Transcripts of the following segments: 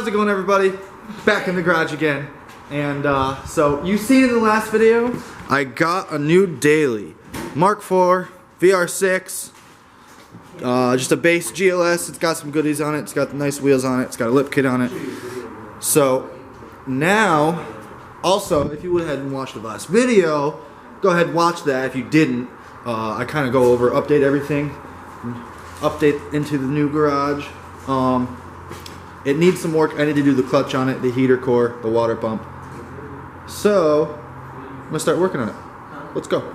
How's it going, everybody? Back in the garage again. And so you seen in the last video, I got a new daily Mark IV VR6. Just a base GLS. It's got some goodies on it. It's got nice wheels on it. It's got a lip kit on it. So now, also, if you went ahead and watched the last video, go ahead and watch that. If you didn't, I kind of go over, update everything, update into the new garage. It needs some work. I need to do the clutch on it, the heater core, the water pump. So I'm gonna start working on it. Let's go.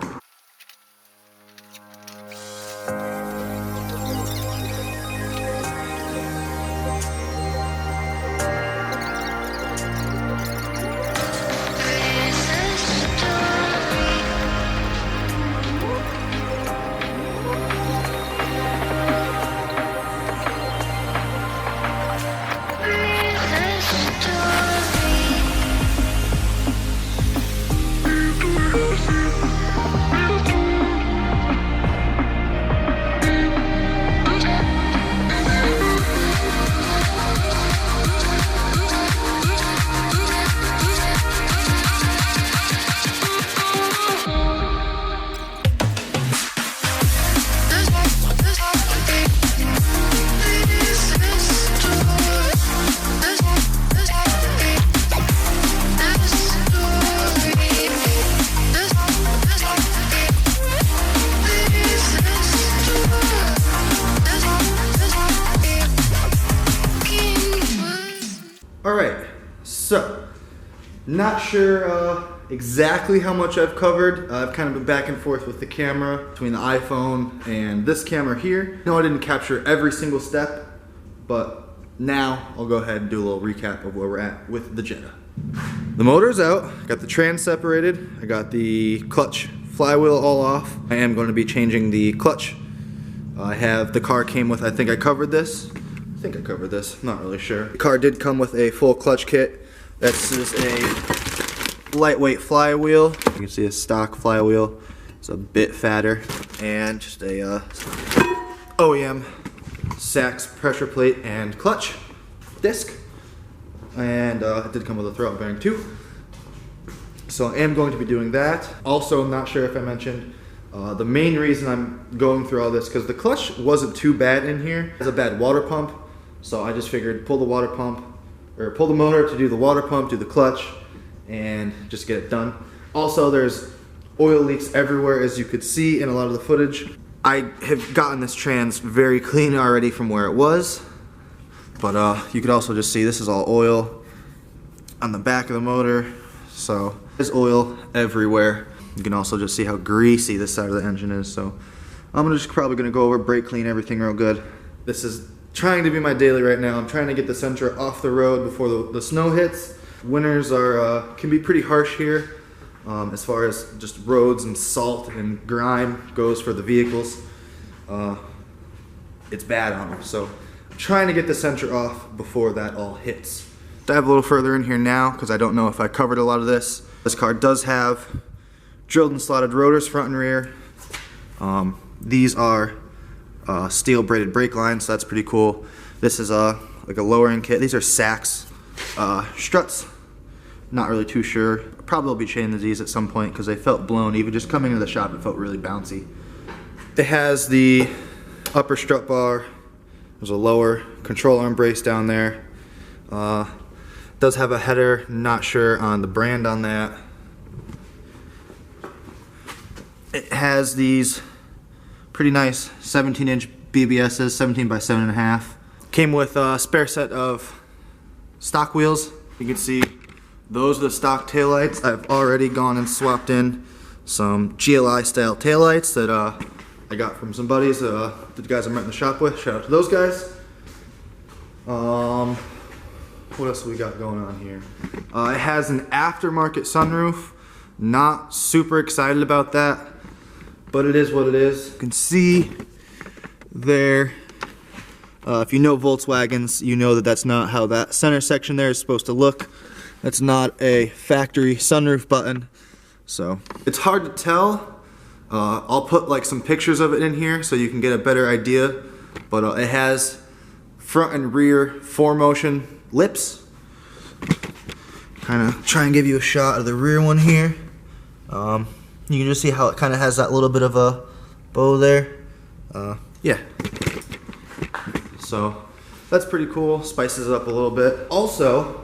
Alright, so, not sure exactly how much I've covered. I've kind of been back and forth with the camera between the iPhone and this camera here. No, I didn't capture every single step, but now I'll go ahead and do a little recap of where we're at with the Jetta. The motor's out, got the trans separated, I got the clutch flywheel all off. I am going to be changing the clutch. I have, the car came with, I think I covered this. I think I covered this, not really sure. The car did come with a full clutch kit. This is a lightweight flywheel. You can see a stock flywheel. It's a bit fatter. And just a OEM Sachs pressure plate and clutch disc. And it did come with a throttle bearing too. So I am going to be doing that. Also, I'm not sure if I mentioned, the main reason I'm going through all this, because the clutch wasn't too bad in here. It has a bad water pump. So I just figured pull the water pump, or pull the motor to do the water pump, do the clutch, and just get it done. Also, there's oil leaks everywhere, as you could see in a lot of the footage. I have gotten this trans very clean already from where it was, but you could also just see this is all oil on the back of the motor. So there's oil everywhere. You can also just see how greasy this side of the engine is. So I'm just probably gonna go over, brake clean everything real good. This is trying to be my daily right now. I'm trying to get the Sentra off the road before the snow hits. Winters are can be pretty harsh here as far as just roads and salt and grime goes for the vehicles. It's bad on them, so I'm trying to get the Sentra off before that all hits. Dive a little further in here now because I don't know if I covered a lot of this. This car does have drilled and slotted rotors front and rear. These are steel braided brake lines, so that's pretty cool. This is like a lowering kit. These are Sachs struts. Not really too sure. Probably will be changing these at some point because they felt blown. Even just coming into the shop, it felt really bouncy. It has the upper strut bar. There's a lower control arm brace down there. Does have a header. Not sure on the brand on that. It has these pretty nice 17-inch BBSs, 17 by 7.5. Came with a spare set of stock wheels. You can see those are the stock taillights. I've already gone and swapped in some GLI style taillights that I got from some buddies, the guys I'm renting the shop with. Shout out to those guys. What else we got going on here? It has an aftermarket sunroof. Not super excited about that, but it is what it is. You can see there, if you know Volkswagens, you know that that's not how that center section there is supposed to look. That's not a factory sunroof button, so it's hard to tell. I'll put like some pictures of it in here so you can get a better idea, but it has front and rear 4-motion lips. Kind of try and give you a shot of the rear one here. You can just see how it kind of has that little bit of a bow there. Yeah. So that's pretty cool. Spices it up a little bit. Also,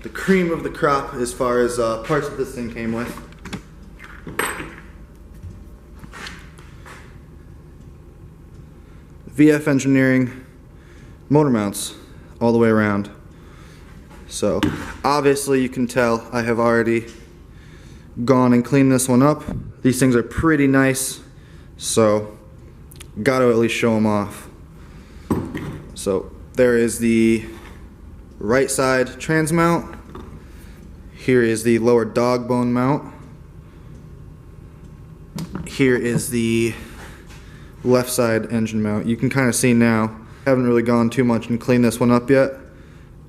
the cream of the crop as far as parts that this thing came with. VF Engineering motor mounts all the way around. So obviously you can tell I have already gone and cleaned this one up. These things are pretty nice, so got to at least show them off. So there is the right side trans mount. Here is the lower dog bone mount. Here is the left side engine mount. You can kind of see now, haven't really gone too much and cleaned this one up yet.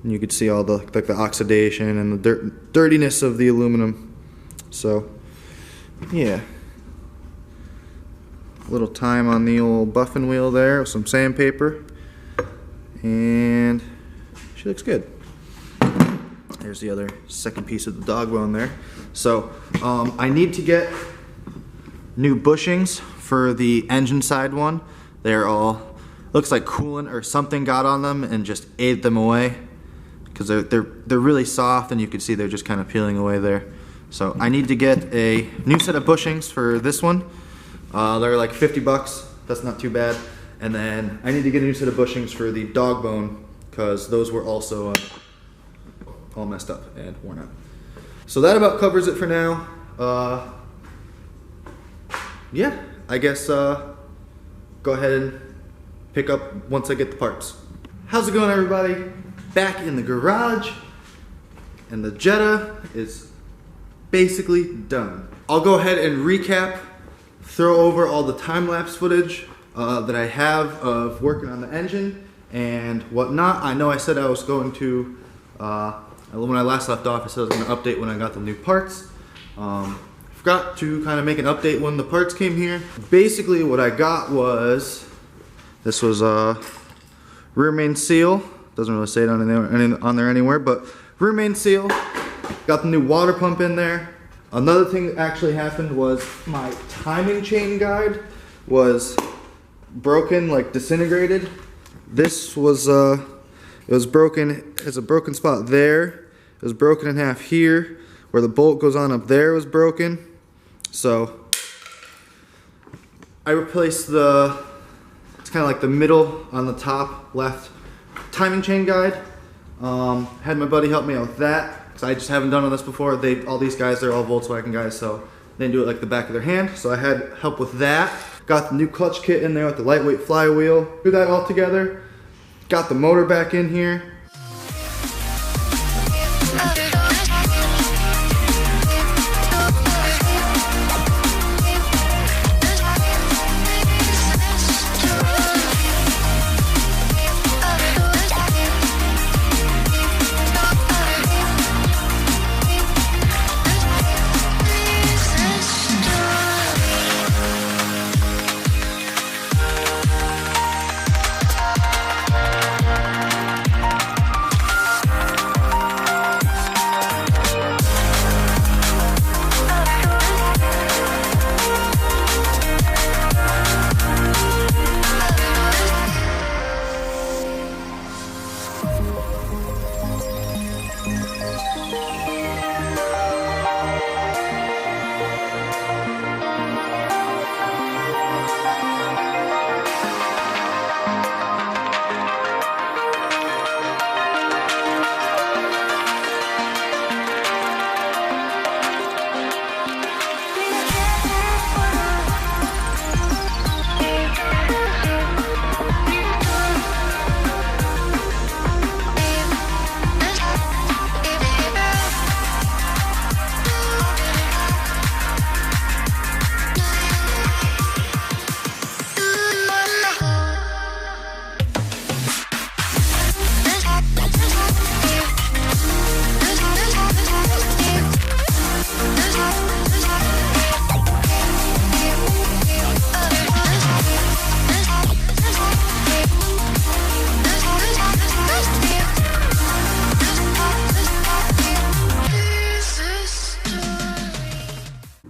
And you can see all the like the oxidation and the dirtiness of the aluminum. So yeah, a little time on the old buffing wheel there with some sandpaper, and she looks good. There's the other second piece of the dog bone there. So I need to get new bushings for the engine side one. They're all, looks like coolant or something got on them and just ate them away, because they're really soft and you can see they're just kind of peeling away there. So I need to get a new set of bushings for this one. They're like 50 bucks. That's not too bad. And then I need to get a new set of bushings for the dog bone, because those were also all messed up and worn out. So that about covers it for now. Yeah, I guess go ahead and pick up once I get the parts. How's it going, everybody? Back in the garage, and the Jetta is basically done. I'll go ahead and recap, throw over all the time-lapse footage that I have of working on the engine and whatnot. I know I said I was going to, when I last left off, I said I was going to update when I got the new parts. Forgot to kind of make an update when the parts came here. Basically what I got was, this was a rear main seal. Doesn't really say it on there anywhere, but rear main seal. Got the new water pump in there. Another thing that actually happened was my timing chain guide was broken, like disintegrated. This was, it was broken, it's a broken spot there. It was broken in half here. Where the bolt goes on up there was broken. So I replaced it's kind of like the middle on the top left timing chain guide. Had my buddy help me out with that, because I just haven't done this before. All these guys, they're all Volkswagen guys, so they do it like the back of their hand. So I had help with that. Got the new clutch kit in there with the lightweight flywheel. Do that all together. Got the motor back in here.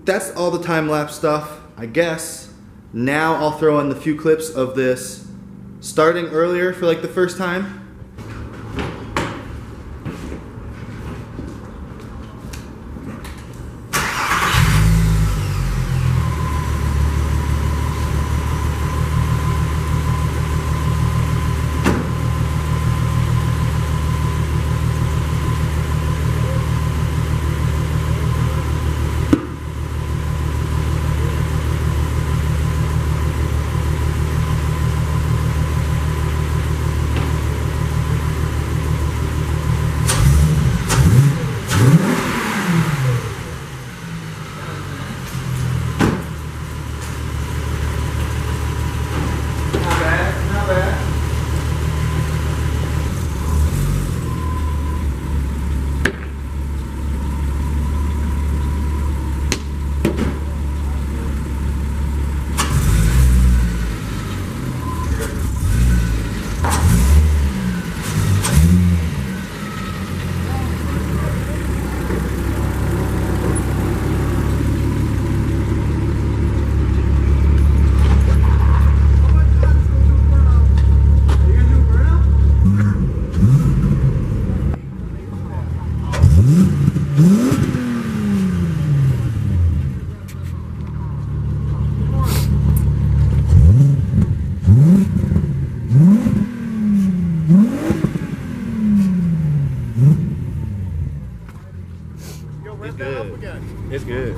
that's all the time-lapse stuff, I guess. Now I'll throw in the few clips of this starting earlier for like the first time. It's good.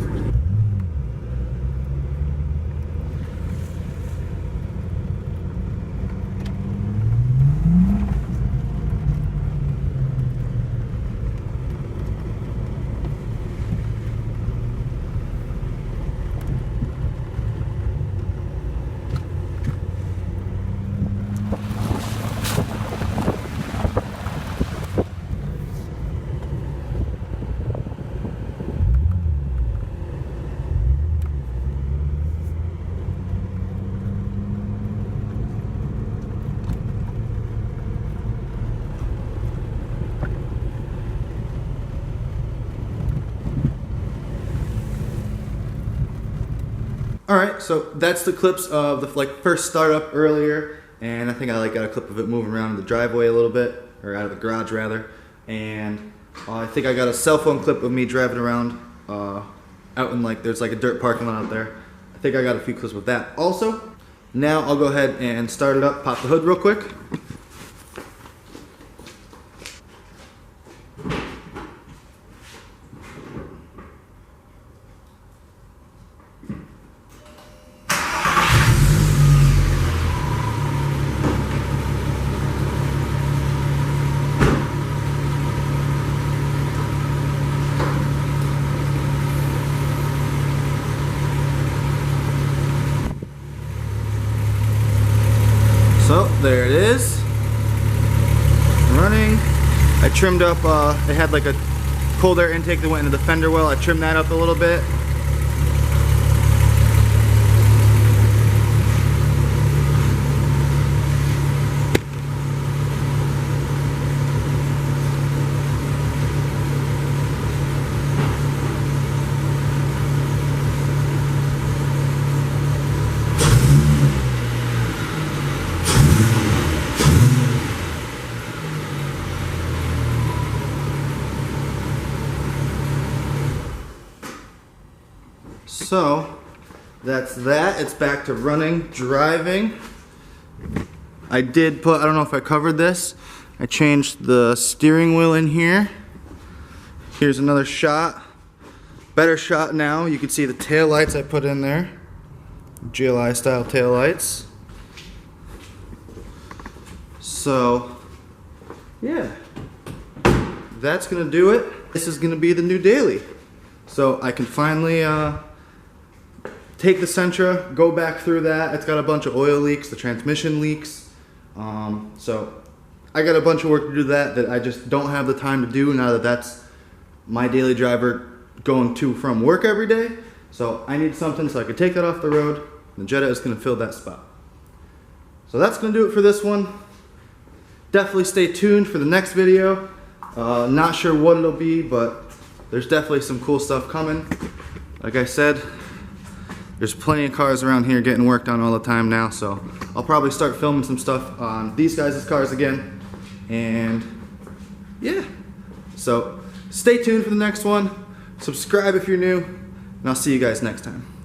Alright, so that's the clips of the first startup earlier, and I think I got a clip of it moving around in the driveway a little bit, or out of the garage rather, and I think I got a cell phone clip of me driving around out in there's a dirt parking lot out there. I think I got a few clips with that also. Now I'll go ahead and start it up, pop the hood real quick. So there it is, running. I trimmed up, it had a cold air intake that went into the fender well. I trimmed that up a little bit. So that's that. It's back to running, driving. I did put, I don't know if I covered this, I changed the steering wheel in here. Here's another shot. Better shot now. You can see the tail lights I put in there. GLI style tail lights. So yeah, that's gonna do it. This is gonna be the new daily. So I can finally take the Sentra, go back through that. It's got a bunch of oil leaks, the transmission leaks. So I got a bunch of work to do that I just don't have the time to do now that that's my daily driver going to from work every day. So I need something so I can take that off the road. The Jetta is gonna fill that spot. So that's gonna do it for this one. Definitely stay tuned for the next video. Not sure what it'll be, but there's definitely some cool stuff coming. like I said, there's plenty of cars around here getting worked on all the time now, so I'll probably start filming some stuff on these guys' cars again. And yeah, so stay tuned for the next one. Subscribe if you're new, and I'll see you guys next time.